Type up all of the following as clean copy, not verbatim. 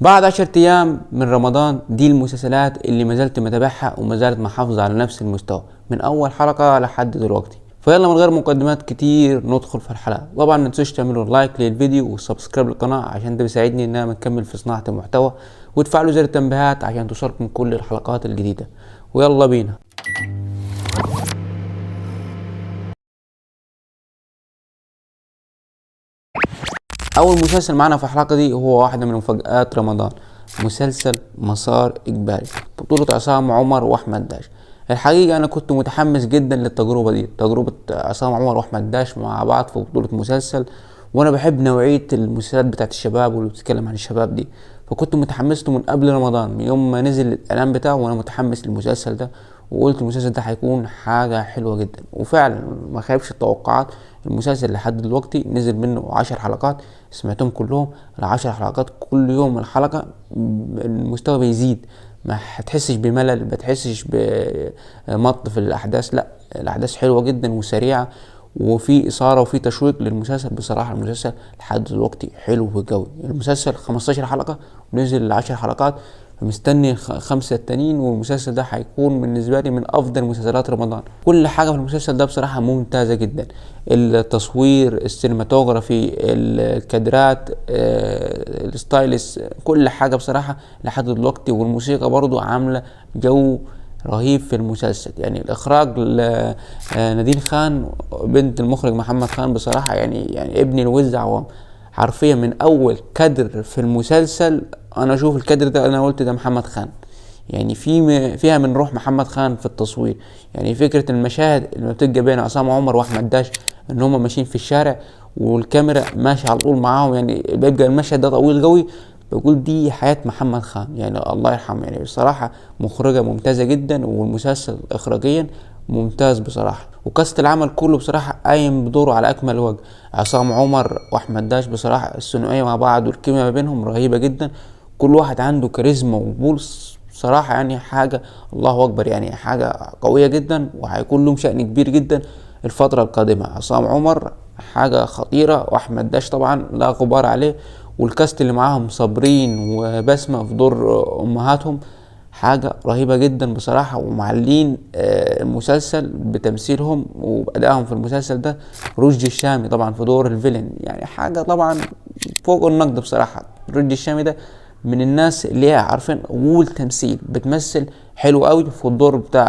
بعد 10 ايام من رمضان، دي المسلسلات اللي ما زلت متابعها وما زالت محافظة على نفس المستوى من اول حلقة لحد دلوقتي. فيلا من غير مقدمات كتير ندخل في الحلقة. طبعا ما تنسوش تعملوا لايك للفيديو وسبسكرايب للقناة عشان ده بيساعدني ان انا نكمل في صناعة المحتوى، وتفعلوا زر التنبيهات عشان توصلكم كل الحلقات الجديدة. ويلا بينا. اول مسلسل معانا في الحلقه دي هو واحده من مفاجآت رمضان، مسلسل مسار اجباري بطولة عصام عمر واحمد داش. الحقيقه انا كنت متحمس جدا للتجربه دي، تجربه عصام عمر واحمد داش مع بعض في بطوله مسلسل، وانا بحب نوعيه المسلسلات بتاعت الشباب واللي بتتكلم عن الشباب دي. فكنت متحمس له من قبل رمضان، من يوم ما نزل الاعلان بتاعه وانا متحمس للمسلسل ده، وقلت المسلسل ده هيكون حاجه حلوه جدا. وفعلا ما خيبش التوقعات. المسلسل لحد دلوقتي نزل منه 10 حلقات، سمعتهم كلهم. ال10 حلقات كل يوم الحلقة المستوى بيزيد، ما هتحسش بملل، ما تحسش بمط في الاحداث، لا الاحداث حلوة جدا وسريعة وفي اثارة وفي تشويق للمسلسل. بصراحة المسلسل لحد دلوقتي حلو وقوي. المسلسل 15 حلقة ونزل 10 حلقات، فمستني 5 التانيين، والمسلسل ده هيكون بالنسبة لي من أفضل مسلسلات رمضان. كل حاجة في المسلسل ده بصراحة ممتازة جدا، التصوير، السينماتوغرافي، الكادرات، الستايلس، كل حاجة بصراحة لحد دلوقتي. والموسيقى برضو عاملة جو رهيب في المسلسل. يعني الإخراج لنادين خان بنت المخرج محمد خان، بصراحة يعني ابن الوز عوام. حرفيا من اول كادر في المسلسل انا اشوف الكادر ده انا قلت ده محمد خان. يعني فيها من روح محمد خان في التصوير. يعني فكرة المشاهد اللي بتبقى بين عصام عمر واحمد داش ان هم ماشيين في الشارع والكاميرا ماشية على طول معاهم، يعني بيبقى المشهد ده طويل قوي، بقول دي حياة محمد خان، يعني الله يرحمه. يعني بصراحة مخرجة ممتازة جدا، والمسلسل اخراجيا ممتاز بصراحة. وكاست العمل كله بصراحة قايم بدوره على اكمل وجه. عصام عمر واحمد داش بصراحة الثنائية مع بعض والكيمياء ما بينهم رهيبة جدا. كل واحد عنده كاريزما وبولس بصراحة، يعني حاجة الله اكبر، يعني حاجة قوية جدا، وهيكون لهم شأن كبير جدا الفترة القادمة. عصام عمر حاجة خطيرة، واحمد داش طبعا لا غبار عليه. والكاست اللي معاهم صابرين وبسمة في دور امهاتهم حاجة رهيبة جدا بصراحة، ومعلين المسلسل بتمثيلهم وبأدائهم في المسلسل ده. رشدي الشامي طبعا في دور الفيلن، يعني حاجة طبعا فوق النقد بصراحة. رشدي الشامي ده من الناس اللي هي عارفين قول تمثيل، بتمثل حلو قوي في الدور بتاع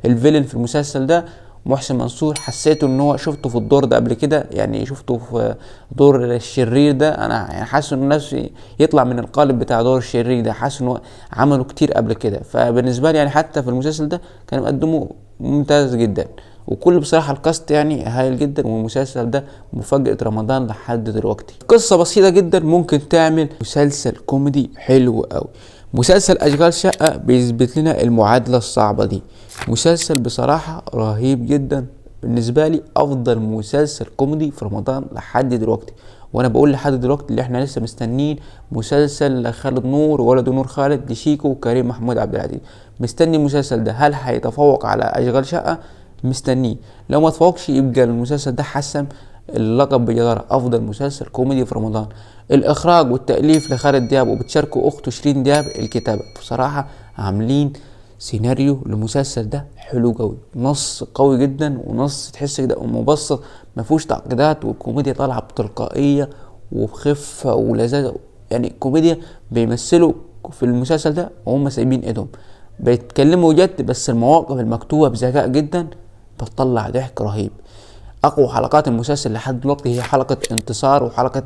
الفيلن في المسلسل ده. محسن منصور حسيته ان هو شفته في الدور ده قبل كده، يعني شفته في دور الشرير ده، انا يعني حاسس ان نفسي يطلع من القالب بتاع دور الشرير ده، حاسس ان هو عمله كتير قبل كده. فبالنسبه لي يعني حتى في المسلسل ده كان مقدمه ممتاز جدا. وكل بصراحه الكاست يعني هايل جدا، والمسلسل ده مفاجأة رمضان لحد دلوقتي. قصة بسيطة جدا ممكن تعمل مسلسل كوميدي حلو قوي. مسلسل اشغال شقة بيثبت لنا المعادلة الصعبة دي. مسلسل بصراحة رهيب جدا، بالنسبة لي افضل مسلسل كوميدي في رمضان لحد دلوقتي. وانا بقول لحد دلوقتي اللي احنا لسه مستنين مسلسل خالد نور وولد نور خالد لشيكو وكريم محمود عبد العزيز. مستني المسلسل ده، هل هيتفوق على اشغال شقة؟ مستنيه. لو ما تفوقش يبقى المسلسل ده حسم اللقب بجدارة افضل مسلسل كوميدي في رمضان. الاخراج والتأليف لخالد دياب، وبتشاركه اخته شيرين دياب الكتابة. بصراحة عاملين سيناريو للمسلسل ده حلو قوي، نص قوي جدا ونص تحس كده مبسط ما فيهوش تعقيدات، والكوميديا طالعة بتلقائية وبخفة ولذاذة. يعني كوميديا بيمثلوا في المسلسل ده وهم سايبين ايدهم، بيتكلموا جد، بس المواقف المكتوبة بذكاء جدا بتطلع ضحك رهيب. اقوى حلقات المسلسل لحد دلوقتي هي حلقة انتصار وحلقة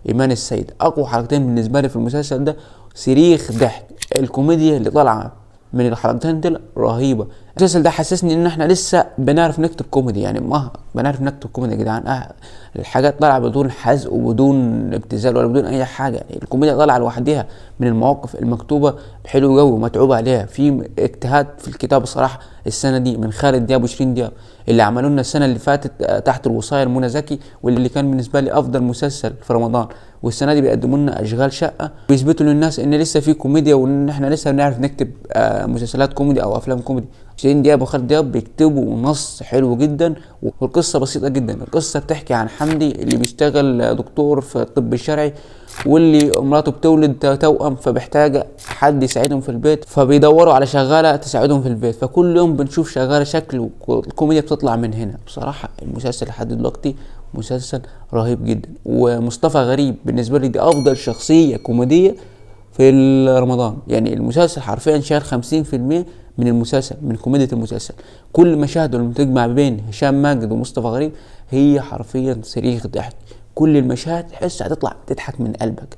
ايمان السيد، اقوى حلقتين بالنسبة لي في المسلسل ده. صريخ ضحك، الكوميديا اللي طالعة من الحلقتين دول رهيبة. المسلسل ده حسسني ان احنا لسه بنعرف نكتب كوميدي، يعني ما بنعرف نكتب كوميدي يا جدعان. الحاجات طالعة بدون حزق وبدون ابتذال ولا بدون اي حاجة، يعني الكوميديا طالعة لوحدها من المواقف المكتوبة بحلو قوي ومتعوب عليها. في اجتهاد في الكتابة صراحة السنة دي من خالد دياب وشيرين دياب، اللي عملوا لنا السنة اللي فاتت تحت الوصاية منى زكي، واللي كان بالنسبة لي افضل مسلسل في رمضان. والسنه دي بيقدموا لنا اشغال شقه، بيثبتوا للناس ان لسه في كوميديا، وان احنا لسه بنعرف نكتب مسلسلات كوميدي او افلام كوميدي. حسين دياب وخالد دياب بيكتبوا نص حلو جدا، والقصه بسيطه جدا. القصه بتحكي عن حمدي اللي بيشتغل دكتور في الطب الشرعي، واللي مراته بتولد توأم، فبيحتاج حد يساعدهم في البيت، فبيدوروا على شغاله تساعدهم في البيت. فكل يوم بنشوف شغاله شكل، والكوميديا بتطلع من هنا. بصراحه المسلسل لحد دلوقتي مسلسل رهيب جدا. ومصطفى غريب بالنسبه لي دي افضل شخصيه كوميديه في رمضان. يعني المسلسل حرفيا شال 50% من المسلسل، من كوميديا المسلسل. كل مشاهد اللي بتجمع بين هشام ماجد ومصطفى غريب هي حرفيا صريخ ضحك. كل المشاهد تحس هتطلع تضحك من قلبك.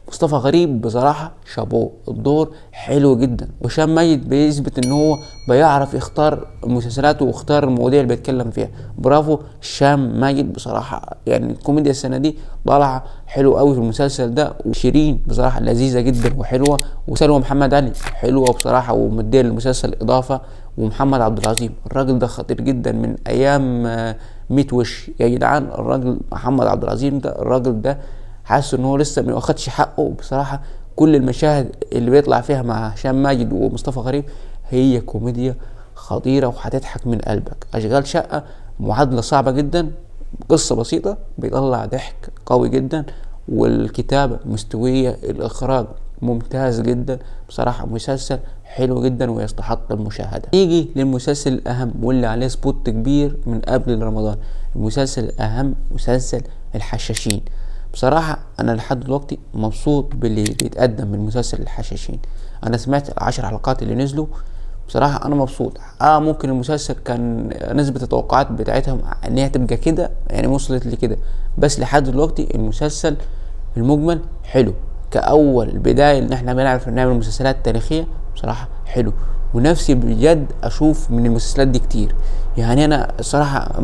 مصطفى غريب بصراحة شابوه، الدور حلو جدا. وهشام ماجد بيثبت ان هو بيعرف يختار مسلسلاته ويختار المواضيع اللي بيتكلم فيها. برافو هشام ماجد بصراحة. يعني الكوميديا السنة دي طالعة حلو قوي في المسلسل ده. وشيرين بصراحة لذيذة جدا وحلوة. وسلوى محمد علي حلوة بصراحة ومديه للمسلسل اضافة. ومحمد عبد العظيم الراجل ده خطير جدا من ايام 100 وش يا جدعان. الراجل محمد عبد العظيم ده، الراجل ده حاسس ان هو لسه ما واخدش حقه بصراحه. كل المشاهد اللي بيطلع فيها مع هشام ماجد ومصطفى غريب هي كوميديا خطيره وهتضحك من قلبك. اشغال شقه معادله صعبه جدا، قصه بسيطه بيطلع ضحك قوي جدا، والكتابه مستويه، الاخراج ممتاز جدا. بصراحه مسلسل حلو جدا ويستحق المشاهده. نيجي للمسلسل الاهم واللي عليه سبوت كبير من قبل رمضان. المسلسل الاهم مسلسل الحشاشين. بصراحة أنا لحد دلوقتي مبسوط باللي بيتقدم من مسلسل الحشاشين. أنا سمعت ال10 حلقات اللي نزلوا، بصراحة أنا مبسوط. ممكن المسلسل كان نسبة التوقعات بتاعتهم إن هي تبقى كده، يعني وصلت لكده، بس لحد دلوقتي المسلسل المجمل حلو. كأول بداية إن إحنا بنعرف نعمل مسلسلات تاريخية بصراحة حلو. ونفسي بجد أشوف من المسلسلات دي كتير. يعني أنا الصراحة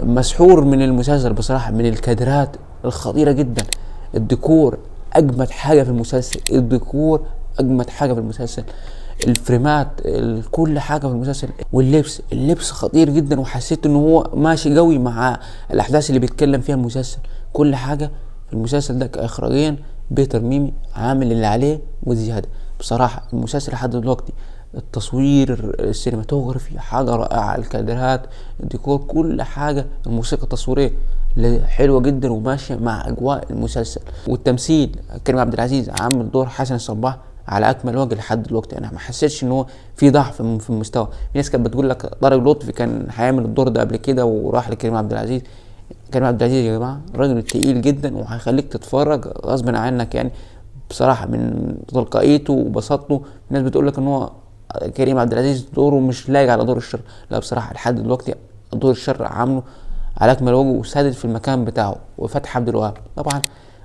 مسحور من المسلسل بصراحة، من الكادرات الخطيرة جدا. الديكور اجمد حاجة في المسلسل، الديكور اجمد حاجة في المسلسل، الفريمات، كل حاجة في المسلسل. اللبس خطير جدا، وحسيت ان هو ماشي قوي مع الاحداث اللي بيتكلم فيها المسلسل. كل حاجة في المسلسل ده كاخراجيا بيتر ميمي عامل اللي عليه وزيادة. بصراحة المسلسل لحد دلوقتي التصوير، السينماتوغرافي حاجة رائعة، الكادرات، الديكور، كل حاجة، الموسيقى التصويرية حلوة جدا وماشية مع أجواء المسلسل. والتمثيل كريم عبد العزيز عامل دور حسن الصباح على أكمل وجه لحد دلوقتي. أنا ما حسيتش إن هو في ضعف في المستوى. في ناس كانت بتقول لك طارق لطفي كان هيعمل الدور ده قبل كده وراح لكريم عبد العزيز. كريم عبد العزيز يا جماعة راجل تقيل جدا وهيخليك تتفرج غصب عنك. يعني بصراحة من تلقائيته وبساطته. الناس بتقول لك إن هو كريم عبد العزيز دوره مش لايق على دور الشر. لا بصراحة لحد دلوقتي دور الشر عامله على اكمل وجه وسادد في المكان بتاعه. وفتحي عبد الوهاب طبعا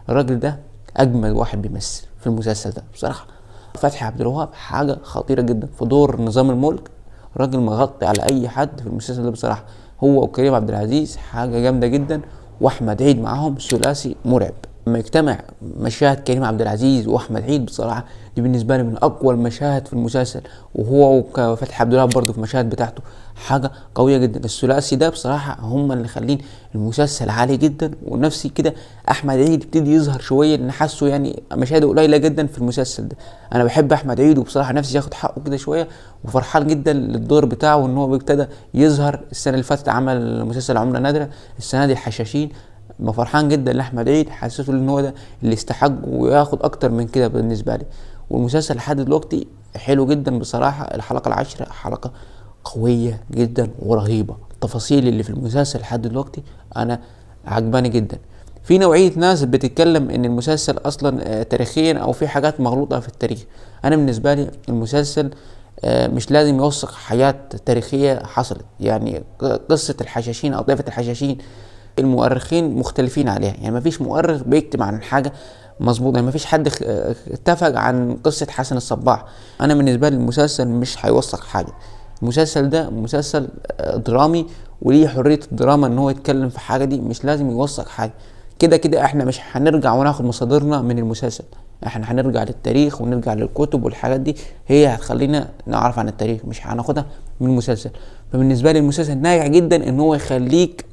الراجل ده اجمل واحد بيمثل في المسلسل ده بصراحة. فتحي عبد الوهاب حاجة خطيرة جدا في دور نظام الملك، راجل مغطي على اي حد في المسلسل ده بصراحة. هو وكريم عبد العزيز حاجة جامدة جدا، واحمد عيد معاهم ثلاثي مرعب. لما يجتمع مشاهد كريم عبد العزيز واحمد عيد بصراحه دي بالنسبه لي من اقوى المشاهد في المسلسل. وهو وفتحي عبد الوهاب برضه في المشاهد بتاعته حاجه قويه جدا. الثلاثي ده بصراحه هم اللي خالين المسلسل عالي جدا. ونفسي كده احمد عيد يبتدي يظهر شويه، لان حاسه يعني مشاهده قليله جدا في المسلسل ده. انا بحب احمد عيد وبصراحه نفسي ياخد حقه كده شويه، وفرحان جدا للدور بتاعه ان هو ابتدى يظهر. السنه اللي فاتت عمل مسلسل عمله نادره، السنه دي الحشاشين. فرحان جدا لاحمد عيد، حسيته ان هو ده اللي يستحق وياخد اكتر من كده بالنسبه لي. والمسلسل لحد دلوقتي حلو جدا بصراحه. الحلقه ال10 حلقه قويه جدا ورهيبه. التفاصيل اللي في المسلسل لحد دلوقتي انا عجباني جدا. في نوعيه ناس بتتكلم ان المسلسل اصلا تاريخيا او في حاجات مغلوطه في التاريخ. انا بالنسبه لي المسلسل مش لازم يوثق حياه تاريخيه حصلت. يعني قصه الحشاشين او طائفه الحشاشين المؤرخين مختلفين عليها. يعني ما فيش مؤرخ بيكتب عن حاجه مظبوطه. يعني ما فيش حد اتفق عن قصه حسن الصباح. انا بالنسبه لي المسلسل مش هيوثق حاجه. المسلسل ده مسلسل درامي وليه حريه الدراما ان هو يتكلم في حاجه دي، مش لازم يوثق حاجه. كده كده احنا مش هنرجع وناخد مصادرنا من المسلسل، احنا هنرجع للتاريخ ونرجع للكتب والحاجات دي هي هتخلينا نعرف عن التاريخ، مش هناخدها من المسلسل. فبالنسبه لي المسلسل ناجح جدا ان هو يخليك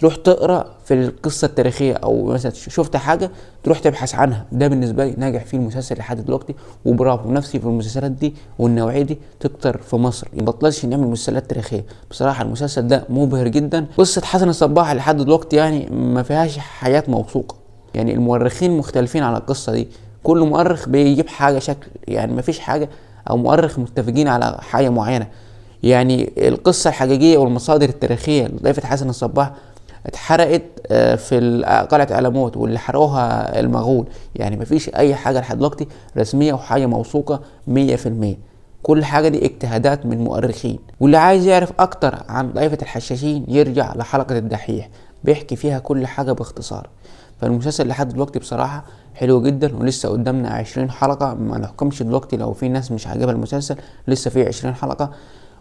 تروح تقرا في القصه التاريخيه، او مثلا شفت حاجه تروح تبحث عنها. ده بالنسبه لي ناجح فيه المسلسل لحد دلوقتي، وبرافو. نفسي في المسلسلات دي والنوعيه دي تكتر في مصر، ما بطلش نعمل مسلسلات تاريخيه. بصراحه المسلسل ده مبهر جدا. قصه حسن الصباح لحد دلوقتي يعني ما فيهاش حياه موثوقه، يعني المؤرخين مختلفين على القصه دي، كل مؤرخ بيجيب حاجه شكل، يعني ما فيش حاجه او مؤرخ متفقين على حاجه معينه. يعني القصه الحقيقيه والمصادر التاريخيه لضيفة حسن الصباح اتحرقت في قلعة ألموت، واللي حرقوها المغول. يعني مفيش أي حاجة لحد دلوقتي رسمية وحاجة موثوقة 100%. كل حاجة دي اجتهادات من مؤرخين. واللي عايز يعرف أكتر عن ضيفة الحشاشين يرجع لحلقة الدحيح، بيحكي فيها كل حاجة باختصار. فالمسلسل لحد دلوقتي بصراحة حلو جدا، ولسه قدامنا 20 حلقة. ما نحكمش دلوقتي لو في ناس مش عاجبها المسلسل، لسه فيه 20 حلقة.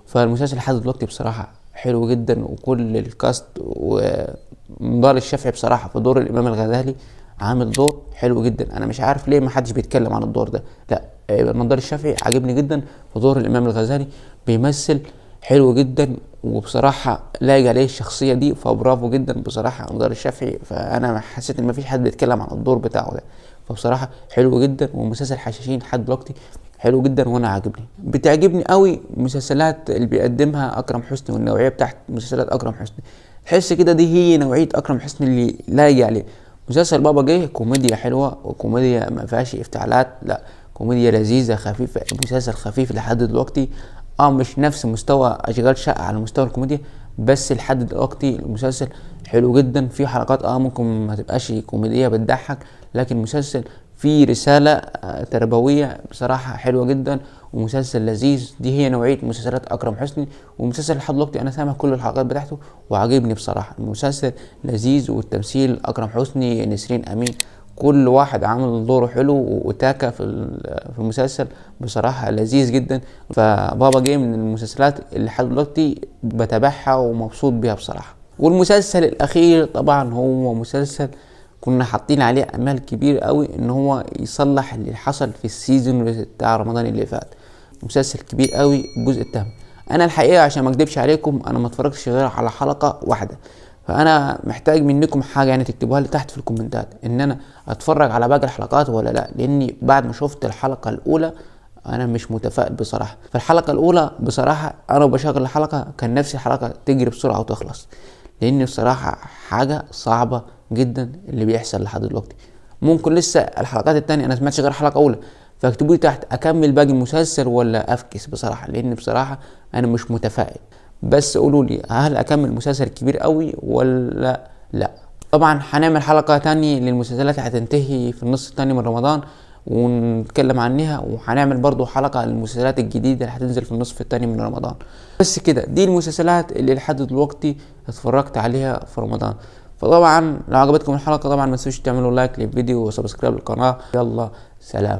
فالمسلسل لحد دلوقتي بصراحة حلو جدا. وكل الكاست ونضال الشافعي بصراحة في دور الإمام الغزالي عامل دور حلو جدا. أنا مش عارف ليه ما حدش بيتكلم عن الدور ده. لا، نضال الشافعي عاجبني جدا في دور الإمام الغزالي، بيمثل حلو جدا، وبصراحة لايق عليه الشخصية دي. فبرافو جدا بصراحة نضال الشافعي. فأنا حسيت إن مفيش حد بيتكلم عن الدور بتاعه ده. فبصراحة حلو جدا. ومسلسل حشاشين لحد دلوقتي حلو جدا، وانا عاجبني. بتعجبني قوي المسلسلات اللي بيقدمها اكرم حسني، والنوعيه بتاعت مسلسلات اكرم حسني تحس كده دي هي نوعيه اكرم حسني اللي لايق عليه. مسلسل بابا جه كوميديا حلوه، وكوميديا ما فيهاش افتعالات، لا كوميديا لذيذه خفيفه. مسلسل خفيف لحد دلوقتي، مش نفس مستوى اشغال شقه على مستوى الكوميديا، بس لحد دلوقتي المسلسل حلو جدا. في حلقات ممكن ما تبقاش كوميديه بتضحك، لكن مسلسل في رسالة تربوية بصراحة حلوة جدا، ومسلسل لذيذ. دي هي نوعية مسلسلات أكرم حسني. ومسلسل لحد دلوقتي أنا سامع كل الحلقات بتاعته وعاجبني بصراحة. المسلسل لذيذ، والتمثيل أكرم حسني، نسرين أمين، كل واحد عامل دوره حلو. وتاكا في المسلسل بصراحة لذيذ جدا. فبابا جه من المسلسلات اللي لحد دلوقتي بتابعها ومبسوط بيها بصراحة. والمسلسل الأخير طبعا هو مسلسل كنا حاطين عليه امال كبير قوي ان هو يصلح اللي حصل في السيزون بتاع رمضان اللي فات. مسلسل كبير قوي الجزء الثامن. انا الحقيقه عشان ما اكدبش عليكم انا ما اتفرجتش غير على حلقه واحده، فانا محتاج منكم حاجه يعني تكتبوها لي تحت في الكومنتات ان انا اتفرج على باقي الحلقات ولا لا، لاني بعد ما شفت الحلقه الاولى انا مش متفائل بصراحه. في الحلقه الاولى بصراحه انا بشغل الحلقه كان نفسي الحلقه تجري بسرعه وتخلص، لان بصراحه حاجه صعبه جدا اللي بيحصل لحد دلوقتي. ممكن لسه الحلقات التانية انا سمعتش غير حلقه اولى، فاكتبوا لي تحت اكمل باقي المسلسل ولا افكس بصراحه، لان بصراحه انا مش متفائل. بس قولوا لي هل اكمل مسلسل كبير قوي ولا لا. طبعا هنعمل حلقه تانية للمسلسلات هتنتهي في النص التاني من رمضان ونتكلم عنها، وهنعمل برضو حلقة للمسلسلات الجديدة اللي هتنزل في النصف التاني من رمضان. بس كده دي المسلسلات اللي لحد دلوقتي اتفرجت عليها في رمضان. فطبعا لو عجبتكم الحلقة طبعا ما تنسوش تعملوا لايك للفيديو وسبسكرايب للقناة. يلا سلام.